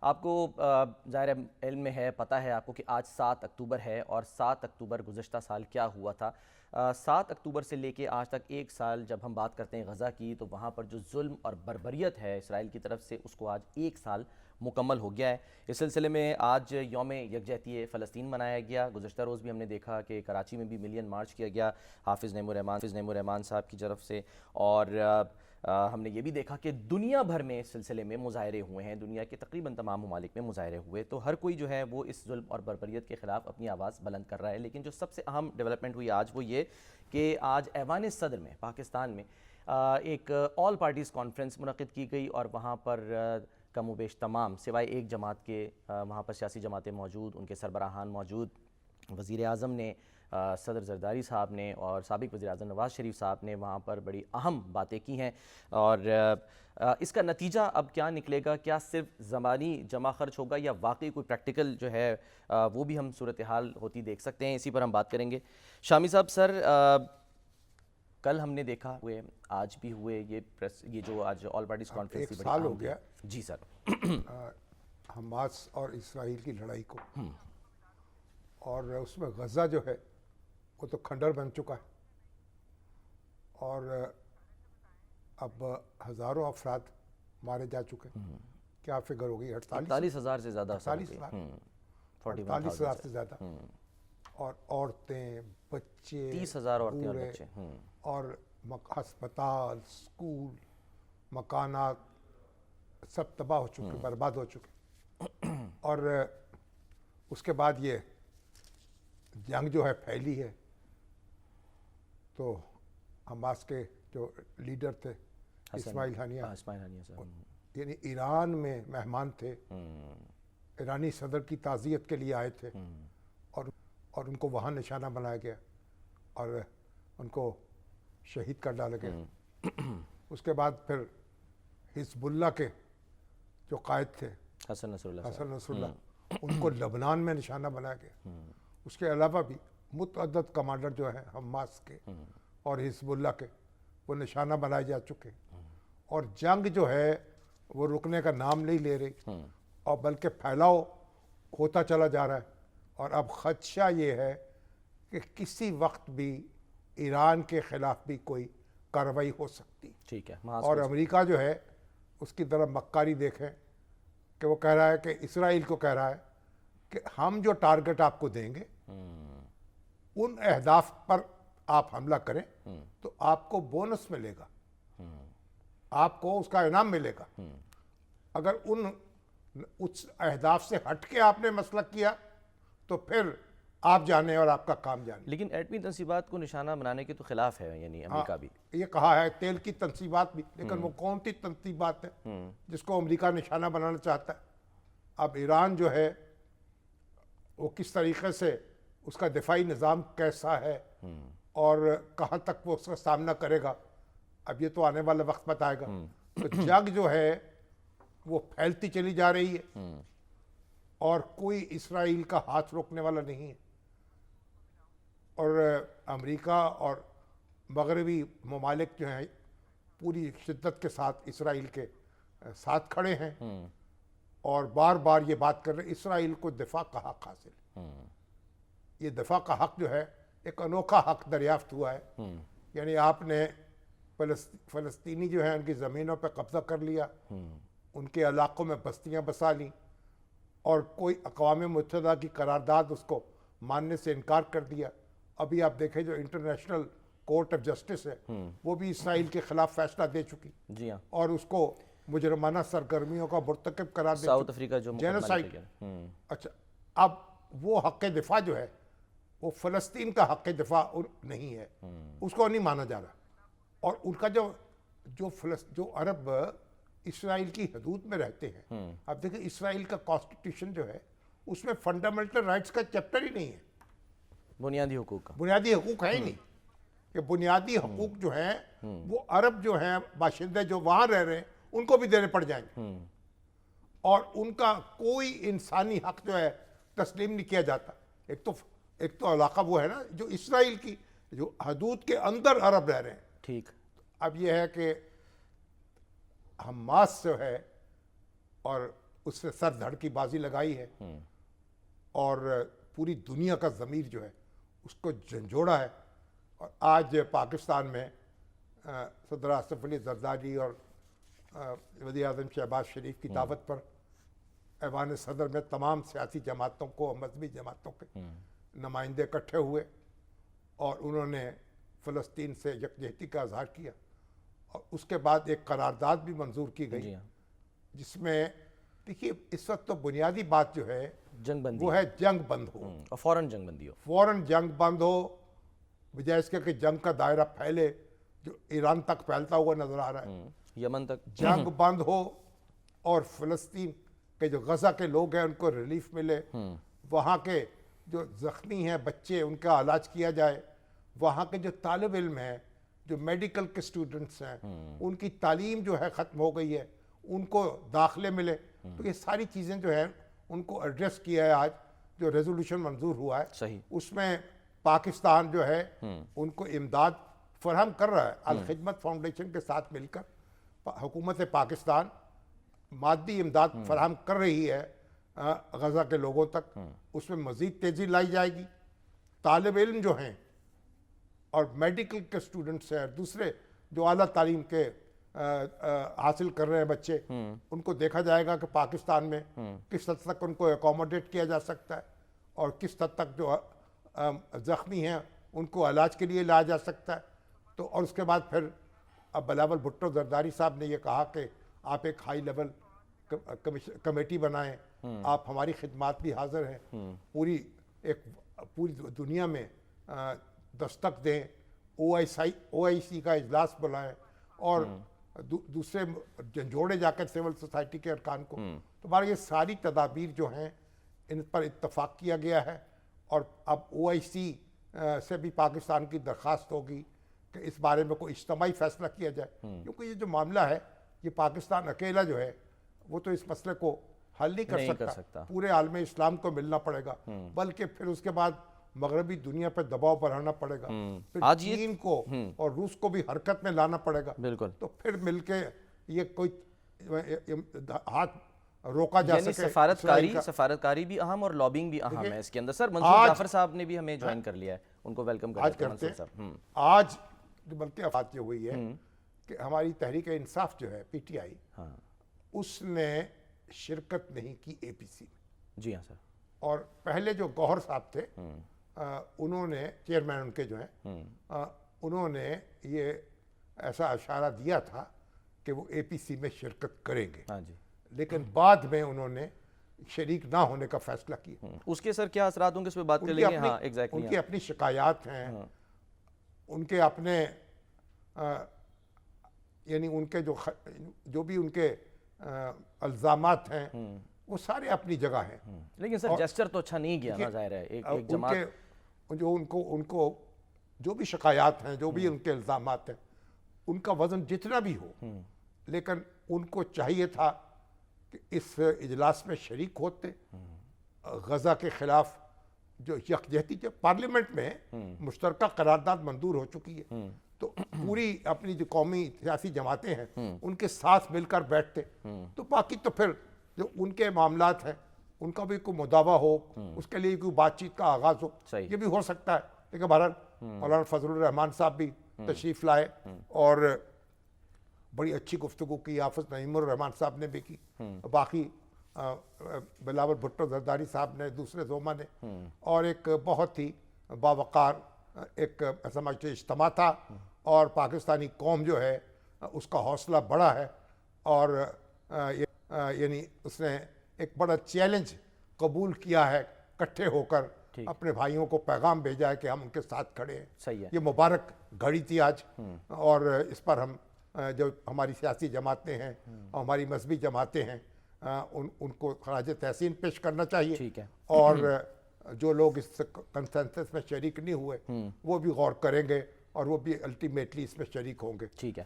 آپ کو ظاہر علم میں ہے، پتہ ہے آپ کو کہ آج 7 اکتوبر ہے، اور 7 اکتوبر گزشتہ سال کیا ہوا تھا۔ 7 اکتوبر سے لے کے آج تک ایک سال جب ہم بات کرتے ہیں غزہ کی، تو وہاں پر جو ظلم اور بربریت ہے اسرائیل کی طرف سے، اس کو آج ایک سال مکمل ہو گیا ہے۔ اس سلسلے میں آج یوم یکجہتی فلسطین منایا گیا۔ گزشتہ روز بھی ہم نے دیکھا کہ کراچی میں بھی ملین مارچ کیا گیا حافظ نعیم الرحمان صاحب کی طرف سے، اور ہم نے یہ بھی دیکھا کہ دنیا بھر میں اس سلسلے میں مظاہرے ہوئے ہیں، دنیا کے تقریباً تمام ممالک میں مظاہرے ہوئے، تو ہر کوئی جو ہے وہ اس ظلم اور بربریت کے خلاف اپنی آواز بلند کر رہا ہے۔ لیکن جو سب سے اہم ڈیولپمنٹ ہوئی آج وہ یہ کہ آج ایوان صدر میں پاکستان میں ایک آل پارٹیز کانفرنس منعقد کی گئی، اور وہاں پر کم و بیش تمام سوائے ایک جماعت کے وہاں پر سیاسی جماعتیں موجود، ان کے سربراہان موجود، وزیر اعظم نے، صدر زرداری صاحب نے اور سابق وزیر اعظم نواز شریف صاحب نے وہاں پر بڑی اہم باتیں کی ہیں۔ اور اس کا نتیجہ اب کیا نکلے گا؟ کیا صرف زبانی جمع خرچ ہوگا یا واقعی کوئی پریکٹیکل جو ہے وہ بھی ہم صورتحال ہوتی دیکھ سکتے ہیں؟ اسی پر ہم بات کریں گے۔ شامی صاحب، سر کل ہم نے دیکھا ہوئے، آج بھی ہوئے، یہ جو آج آل پارٹیز کانفرنس ایک تھی، بڑی سال اہم ہو گیا جی سر حماس اور اسرائیل کی لڑائی کو، اور اس میں غزہ جو ہے وہ تو کھنڈر بن چکا ہے، اور اب ہزاروں افراد مارے جا چکے ہیں۔ کیا فگر ہوگی؟ 48,000 سے زیادہ، 48,000 سے زیادہ، اور عورتیں، بچے، 30,000 عورتیں اور بوڑھے، بچے، اور ہسپتال، سکول، مکانات سب تباہ ہو چکے، برباد ہو چکے۔ اور اس کے بعد یہ جنگ جو ہے پھیلی ہے، تو حماس کے جو لیڈر تھے اسماعیل ہنیہ، یعنی ایران میں مہمان تھے، ایرانی صدر کی تعزیت کے لیے آئے تھے، اور ان کو وہاں نشانہ بنایا گیا اور ان کو شہید کر ڈالا گیا۔ اس کے بعد پھر حزب اللہ کے جو قائد تھے حسن نصر اللہ، ان کو لبنان میں نشانہ بنایا گیا۔ اس کے علاوہ بھی متعدد کمانڈر جو ہیں حماس کے اور حزب اللہ کے، وہ نشانہ بنائے جا چکے، اور جنگ جو ہے وہ رکنے کا نام نہیں لے رہی، اور بلکہ پھیلاؤ ہوتا چلا جا رہا ہے۔ اور اب خدشہ یہ ہے کہ کسی وقت بھی ایران کے خلاف بھی کوئی کارروائی ہو سکتی، ٹھیک ہے، اور امریکہ جو ہے اس کی طرف مکاری دیکھیں کہ وہ کہہ رہا ہے کہ اسرائیل کو کہہ رہا ہے کہ ہم جو ٹارگٹ آپ کو دیں گے ان اہداف پر آپ حملہ کریں تو آپ کو بونس ملے گا، آپ کو اس کا انعام ملے گا۔ اگر اس اہداف سے ہٹ کے آپ نے مسلک کیا تو پھر آپ جانے اور آپ کا کام جانے۔ لیکن ایٹمی تنصیبات کو نشانہ بنانے کے تو خلاف ہے، یعنی امریکہ بھی یہ کہا ہے، تیل کی تنصیبات بھی، لیکن وہ کون سی تنصیبات ہے جس کو امریکہ نشانہ بنانا چاہتا ہے؟ اب ایران جو ہے وہ کس طریقے سے، اس کا دفاعی نظام کیسا ہے اور کہاں تک وہ اس کا سامنا کرے گا، اب یہ تو آنے والا وقت بتائے گا۔ تو جنگ جو ہے وہ پھیلتی چلی جا رہی ہے، اور کوئی اسرائیل کا ہاتھ روکنے والا نہیں ہے، اور امریکہ اور مغربی ممالک جو ہیں پوری شدت کے ساتھ اسرائیل کے ساتھ کھڑے ہیں، اور بار بار یہ بات کر رہے ہیں اسرائیل کو دفاع کا حق حاصل ہے۔ یہ دفاع کا حق جو ہے ایک انوکھا حق دریافت ہوا ہے، یعنی آپ نے فلسطینی جو ہیں ان کی زمینوں پہ قبضہ کر لیا، ان کے علاقوں میں بستیاں بسا لیں، اور کوئی اقوام متحدہ کی قرارداد اس کو ماننے سے انکار کر دیا۔ ابھی آپ دیکھیں جو انٹرنیشنل کورٹ آف جسٹس ہے وہ بھی اسرائیل کے خلاف فیصلہ دے چکی، جی ہاں، اور اس کو مجرمانہ سرگرمیوں کا مرتکب قرار دے ساؤتھ افریقہ جو جینوسائیڈ۔ اچھا، اب وہ حق دفاع جو ہے وہ فلسطین کا حق دفاع نہیں ہے، اس کو نہیں مانا جا رہا، اور ان کا جو عرب اسرائیل کی حدود میں رہتے ہیں، اب دیکھیں اسرائیل کا کانسٹیٹیوشن جو ہے اس میں فنڈامنٹل رائٹس کا چیپٹر ہی نہیں ہے، بنیادی حقوق کا، بنیادی حقوق ہے ہی نہیں، کہ بنیادی حقوق جو ہیں وہ عرب جو ہیں باشندے جو وہاں رہ رہے ہیں ان کو بھی دینے پڑ جائیں گے، اور ان کا کوئی انسانی حق جو ہے تسلیم نہیں کیا جاتا۔ ایک تو علاقہ وہ ہے نا جو اسرائیل کی جو حدود کے اندر عرب رہ رہے ہیں، ٹھیک۔ اب یہ ہے کہ حماس جو ہے اور اس سے سر دھڑ کی بازی لگائی ہے اور پوری دنیا کا ضمیر جو ہے اس کو جھنجھوڑا ہے. اور آج پاکستان میں صدر آصف علی زرداری اور وزیر اعظم شہباز شریف کی دعوت پر ایوان صدر میں تمام سیاسی جماعتوں کو مذہبی جماعتوں کے نمائندے اکٹھے ہوئے اور انہوں نے فلسطین سے یکجہتی کا اظہار کیا. اور اس کے بعد ایک قرارداد بھی منظور کی گئی جس میں دیکھیے اس وقت تو بنیادی بات جو ہے جنگ بندی وہ ہے جنگ بند ہو اور فوراً جنگ بندی ہو. فوراً جنگ بند ہو بجائے اس کے کہ جنگ کا دائرہ پھیلے جو ایران تک پھیلتا ہوا نظر آ رہا ہے. یمن تک جنگ بند ہو اور فلسطین کے جو غزہ کے لوگ ہیں ان کو ریلیف ملے, وہاں کے جو زخمی ہیں بچے ان کا علاج کیا جائے, وہاں کے جو طالب علم ہیں جو میڈیکل کے اسٹوڈنٹس ہیں ان کی تعلیم جو ہے ختم ہو گئی ہے ان کو داخلے ملے. تو یہ ساری چیزیں جو ہیں ان کو ایڈریس کیا ہے آج جو ریزولوشن منظور ہوا ہے. صحیح. اس میں پاکستان جو ہے ان کو امداد فراہم کر رہا ہے. الخدمت فاؤنڈیشن کے ساتھ مل کر حکومت پاکستان مادی امداد فراہم کر رہی ہے غزہ کے لوگوں تک. اس میں مزید تیزی لائی جائے گی. طالب علم جو ہیں اور میڈیکل کے اسٹوڈنٹس ہیں دوسرے جو اعلیٰ تعلیم کے حاصل کر رہے ہیں بچے ان کو دیکھا جائے گا کہ پاکستان میں کس حد تک ان کو اکوموڈیٹ کیا جا سکتا ہے اور کس حد تک جو زخمی ہیں ان کو علاج کے لیے لایا جا سکتا ہے. تو اور اس کے بعد پھر اب بلاول بھٹو زرداری صاحب نے یہ کہا کہ آپ ایک ہائی لیول کمیٹی بنائیں, آپ ہماری خدمات بھی حاضر ہیں, پوری دنیا میں دستک دیں, او آئی سی کا اجلاس بلائیں اور دوسرے جھنجھوڑے جا کر سول سوسائٹی کے ارکان کو. تو بہرحال یہ ساری تدابیر جو ہیں ان پر اتفاق کیا گیا ہے اور اب او آئی سی سے بھی پاکستان کی درخواست ہوگی کہ اس بارے میں کوئی اجتماعی فیصلہ کیا جائے, کیونکہ یہ جو معاملہ ہے یہ پاکستان اکیلا جو ہے وہ تو اس مسئلے کو حل نہیں کر سکتا. پورے عالم اسلام کو ملنا پڑے گا, بلکہ پھر اس کے بعد مغربی دنیا پہ دباؤ بڑھانا پڑے گا, پھر چین کو اور روس کو بھی حرکت میں لانا پڑے گا. بالکل. تو پھر مل کے یہ کوئی ہاتھ روکا جا یعنی سکے. سفارتکاری بھی اہم اور لابنگ بھی اہم ہے اس کے اندر. سر منصور جعفر صاحب نے بھی ہمیں جوائن کر لیا ہے, ان کو ویلکم کرتے ہیں. آج بلکہ بات یہ ہوئی ہے کہ ہماری تحریک انصاف جو ہے پی ٹی آئی اس نے شرکت نہیں کی اے پی سی میں. جی ہاں سر. اور پہلے جو گوہر صاحب تھے انہوں نے چیئرمین ان کے جو ہیں انہوں نے یہ ایسا اشارہ دیا تھا کہ وہ اے پی سی میں شرکت کریں گے, لیکن بعد میں انہوں نے شریک نہ ہونے کا فیصلہ کیا. اس کے سر کیا اثرات ہوں گے اس پہ بات کر لیں گے. ہاں ایگزیکٹلی. ان کی اپنی شکایات ہیں, ان کے اپنے یعنی ان کے جو بھی ان کے الزامات ہیں وہ سارے اپنی جگہ ہیں. لیکن سر جسچر تو اچھا نہیں گیا نا, ظاہر ہے ایک جماعت جو ان کو جو بھی شکایات ہیں جو بھی ان کے الزامات ہیں ان کا وزن جتنا بھی ہو, لیکن ان کو چاہیے تھا کہ اس اجلاس میں شریک ہوتے. غزہ کے خلاف جو یکجہتی جو پارلیمنٹ میں مشترکہ قرارداد منظور ہو چکی ہے تو پوری اپنی جو قومی سیاسی جماعتیں ہیں ان کے ساتھ مل کر بیٹھتے. تو باقی تو پھر جو ان کے معاملات ہیں ان کا بھی کوئی مداوع ہو, اس کے لیے کوئی بات چیت کا آغاز ہو, یہ بھی ہو سکتا ہے. لیکن بہرحال مولانا فضل الرحمان صاحب بھی تشریف لائے اور بڑی اچھی گفتگو کی. حافظ نعیم الرحمان صاحب نے بھی کی, باقی بلاول بھٹو زرداری صاحب نے, دوسرے زوما نے, اور ایک بہت ہی باوقار ایک سماجی اجتماع تھا. اور پاکستانی قوم جو ہے اس کا حوصلہ بڑا ہے اور یعنی اس نے ایک بڑا چیلنج قبول کیا ہے, اکٹھے ہو کر اپنے بھائیوں کو پیغام بھیجا ہے کہ ہم ان کے ساتھ کھڑے ہیں. صحیح ہے. یہ مبارک گھڑی تھی آج, اور اس پر ہم جو ہماری سیاسی جماعتیں ہیں اور ہماری مذہبی جماعتیں ہیں ان کو خراج تحسین پیش کرنا چاہیے. ٹھیک ہے. اور جو لوگ اس کنسنسس میں شریک نہیں ہوئے وہ بھی غور کریں گے اور وہ بھی الٹیمیٹلی اس میں شریک ہوں گے. ٹھیک ہے.